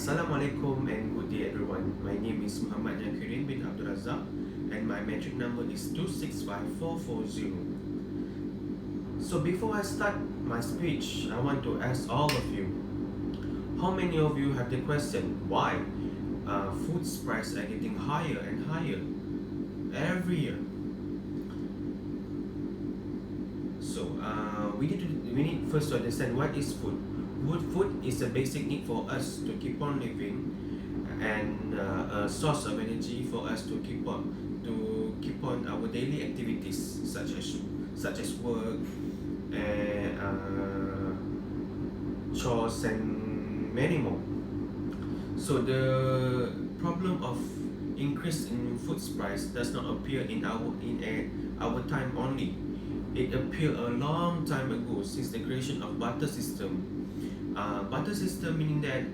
Assalamualaikum and good day everyone. My name is Muhammad Jakirin bin Abdul Razak and my metric number is 2655440. So before I start my speech, I want to ask all of you, how many of you have the question why food's price are getting higher and higher every year? So we need first to understand what is food. Food is a basic need for us to keep on living and a source of energy for us to keep on our daily activities such as work and chores and many more. So the problem of increase in food's price does not appear in our time only. It appeared a long time ago since the creation of barter system. Barter system meaning that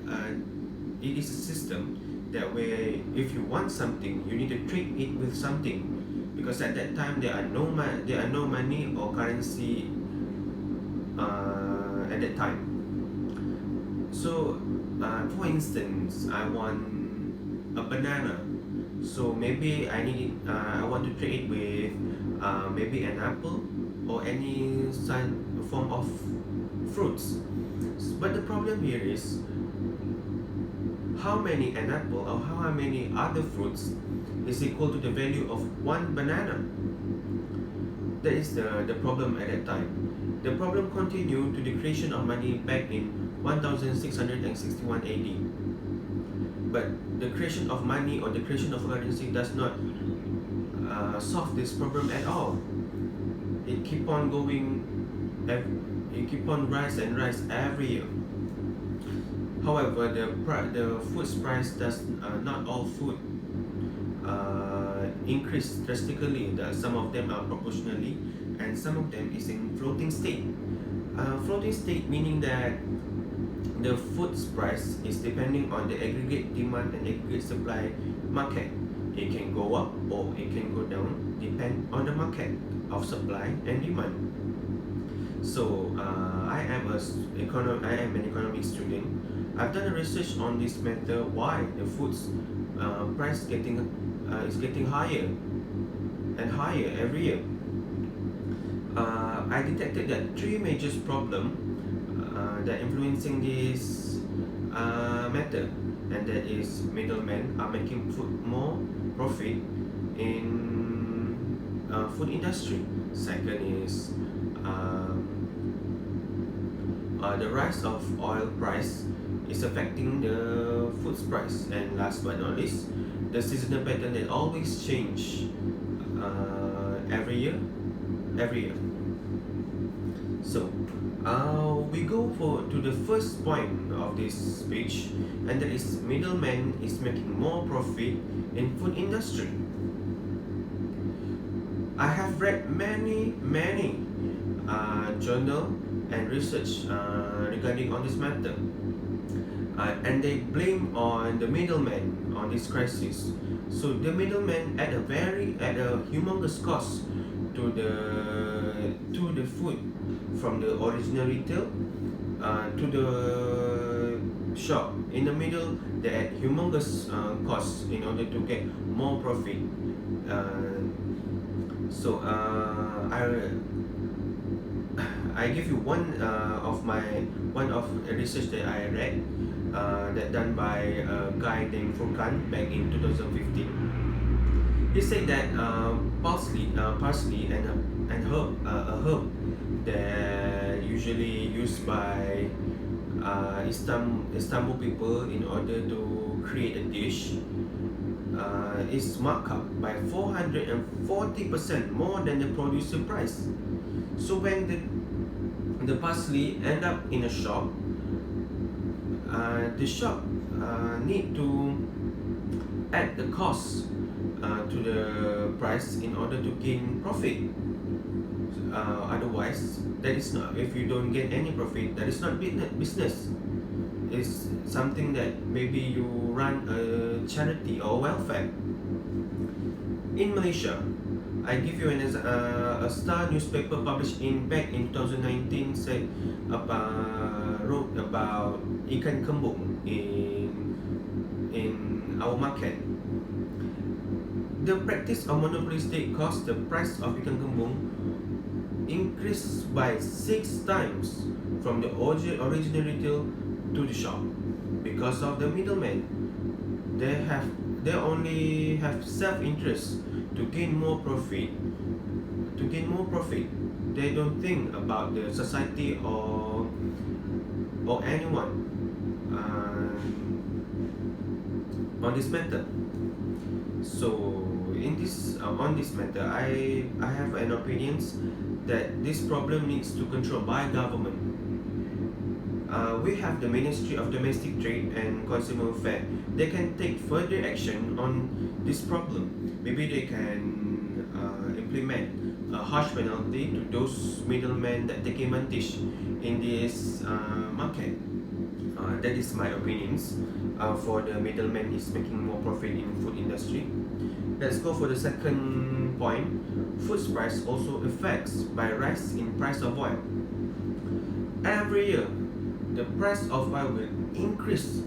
it is a system that where if you want something, you need to trade it with something, because at that time there are no money or currency at that time. So, for instance, I want a banana. So maybe I want to trade it with maybe an apple or any form of fruits. But the problem here is how many an apple or how many other fruits is equal to the value of one banana. That is the problem at that time. The problem continued to the creation of money back in 1661 AD. But the creation of money or the creation of currency does not solve this problem at all. It keep on going, it keep on rise and rise every year. However, the food's price does not all food increase drastically. Some of them are proportionally, and some of them is in floating state. Floating state meaning that the food's price is depending on the aggregate demand and aggregate supply market. It can go up or it can go down, depend on the market of supply and demand. So I am an economics student. I've done a research on this matter, why the food's price is getting higher and higher every year. I detected that three major problems that influencing this matter, and that is middlemen are making more profit in food industry. Second is the rise of oil price is affecting the food's price, and last but not least, the seasonal pattern that always change every year. So we go to the first point of this speech, and that is middleman is making more profit in food industry. I have read many journal and research regarding on this matter, and they blame on the middleman on this crisis. So the middleman at a humongous cost to the food from the original retail to the shop. In the middle, they add humongous costs in order to get more profit. So I give you one of the research that I read that done by a guy named Furkan back in 2015. He said that parsley and a herb that usually used by Istanbul people in order to create a dish is marked up by 440% more than the producer price. So when the parsley end up in a shop, the shop need to add the cost to the price in order to gain profit. Otherwise, that is not. If you don't get any profit, that is not business. It's something that maybe you run a charity or welfare. In Malaysia, I give you a Star newspaper published back in 2019 wrote about ikan kembung in in our market. The practice of monopolistic caused the price of ikan kembung increased by 6 times from the original retail to the shop. Because of the middlemen, they only have self-interest to gain more profit. They don't think about the society or anyone on this matter. So on this matter, I have an opinion that this problem needs to control by government. We have the Ministry of Domestic Trade and Consumer Affairs. They can take further action on this problem. Maybe they can implement a harsh penalty to those middlemen that take advantage in this market. That is my opinions. For the middleman is making more profit in food industry. Let's go for the second point. Food price also affects by rise in price of oil. Every year, the price of oil will increase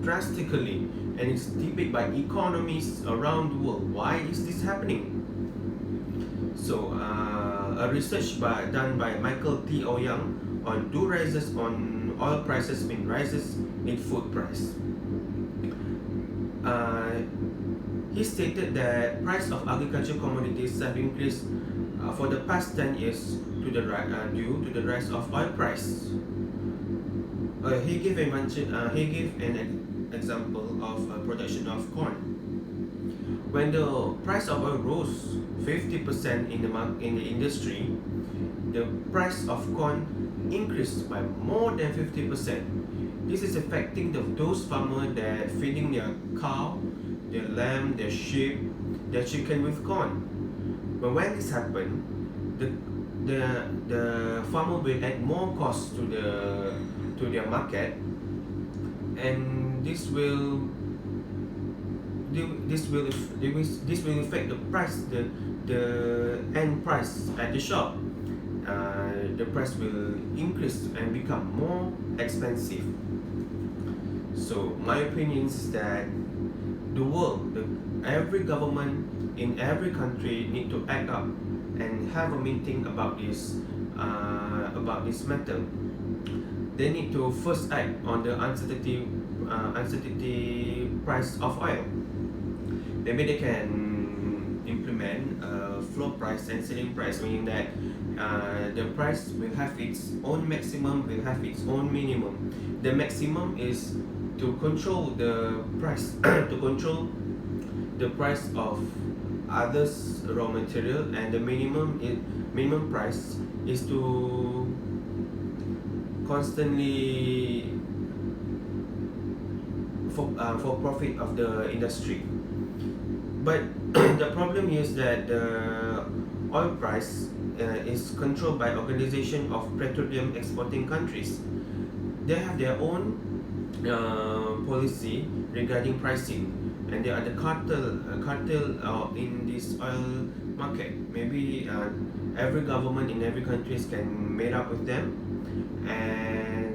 drastically, and it's debated by economists around the world. Why is this happening? So, a research done by Michael T. Ouyang on do rises on oil prices mean rises in food price. He stated that price of agricultural commodities have increased for the past 10 years due to the rise of oil price. He gave an example of production of corn. When the price of oil rose 50% in the industry, the price of corn increased by more than 50%. This is affecting those farmers that feeding their cow, their lamb, their sheep, their chicken with corn. But when this happens, the farmer will add more cost to their market, and this will affect the price, the end price at the shop. The price will increase and become more expensive. So my opinion is that every government in every country need to act up and have a meeting about this matter. They need to first act on the uncertainty price of oil. Maybe they can implement a floor price and ceiling price, meaning that the price will have its own maximum, will have its own minimum. The maximum is to control the price, to control the price of others raw material, and the minimum price is to constantly for profit of the industry. But the problem is that the oil price is controlled by organization of petroleum exporting countries. They have their own policy regarding pricing, and there are the cartel in this oil market. Maybe every government in every country can meet up with them and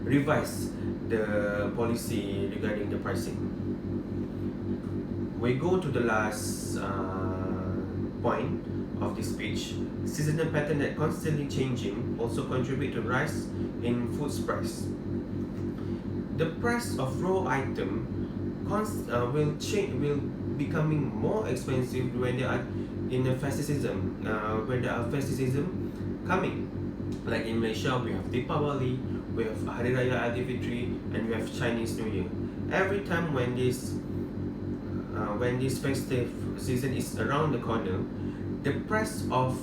revise the policy regarding the pricing. We go to the last point of this speech. Seasonal pattern that constantly changing also contribute to rise in food price. The price of raw item will becoming more expensive when they are in a festive season. When there are festive season coming, like in Malaysia, we have Deepavali, we have Hari Raya Aidilfitri, and we have Chinese New Year. Every time when this festive season is around the corner, the price of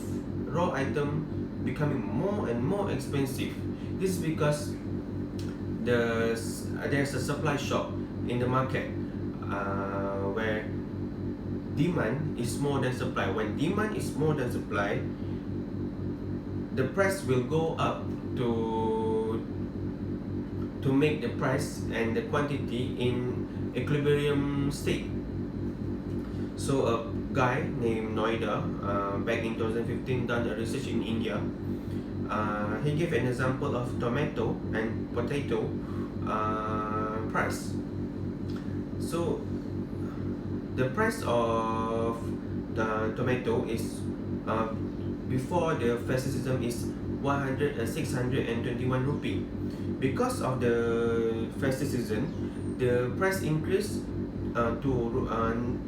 raw item becoming more and more expensive. This is because there's a supply shock in the market, where demand is more than supply. When demand is more than supply, the price will go up to make the price and the quantity in equilibrium state. So a guy named Noida, back in 2015, done a research in India. He gave an example of tomato and potato. price. So the price of the tomato is before the festive season is 621 rupee. Because of the festive season, the price increased to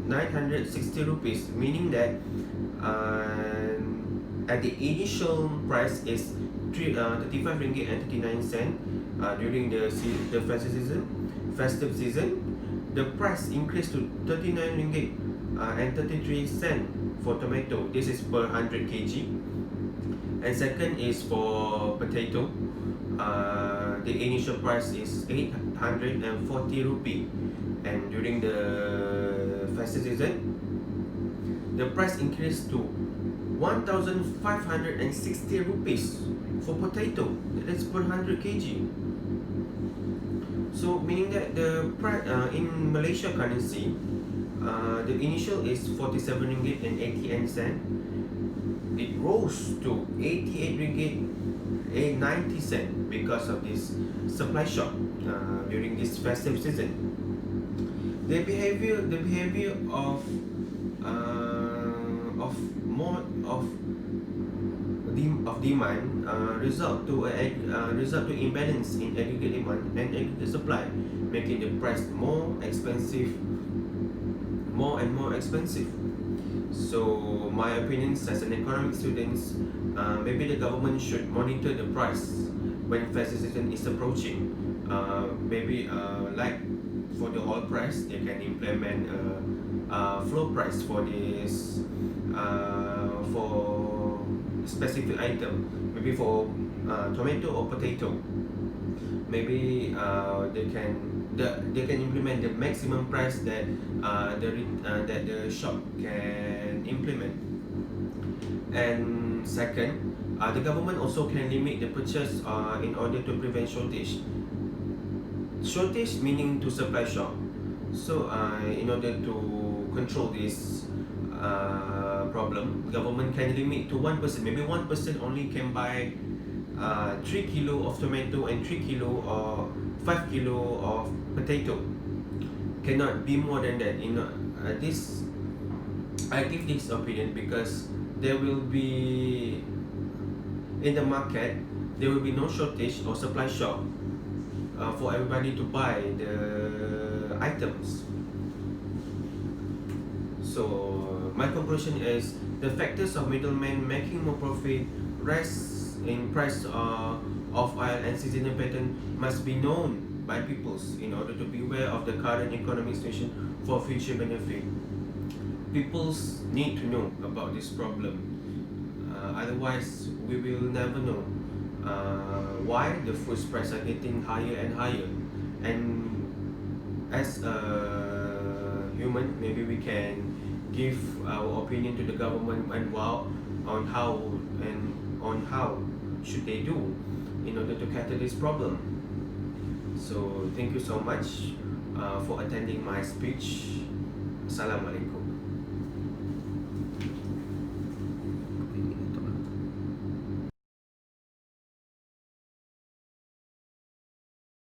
960 rupees, meaning that at the initial price is 35 ringgit and 39 cent during the festive season. The price increased to 39 ringgit and 33 cent for tomato. This is per 100 kg. And second is for potato. The initial price is 840 rupee, and during the festive season, the price increased to 1,560 rupees for potato. That's per 100 kg. So meaning that the price in Malaysia currency, the initial is 47 ringgit and 88 cent. It rose to 88 ringgit and 90 cent because of this supply shock during this festive season. The behavior of demand result to imbalance in aggregate demand and aggregate supply, making the price more and more expensive. So my opinions as an economic student, maybe the government should monitor the price when festive season is approaching. Maybe like for the whole price, they can implement a floor price for this for specific item. Maybe for tomato or potato. Maybe they can implement the maximum price that the shop can implement. And second, the government also can limit the purchase in order to prevent shortage. Shortage meaning to supply shock. So in order to control this problem, government can limit to 1%. Maybe 1% only can buy 3 kilo of tomato and 3 kilo or 5 kilo of potato. Cannot be more than that. This I give this opinion because there will be in the market, there will be no shortage or supply shock for everybody to buy the items. So my conclusion is the factors of middlemen making more profit, rise in price of oil and seasonal pattern must be known by peoples in order to be aware of the current economic situation for future benefit. Peoples need to know about this problem. Otherwise, we will never know why the food prices are getting higher and higher. And as a human, maybe we can give our opinion to the government on how should they do in order to cater this problem. So thank you so much for attending my speech. Assalamualaikum.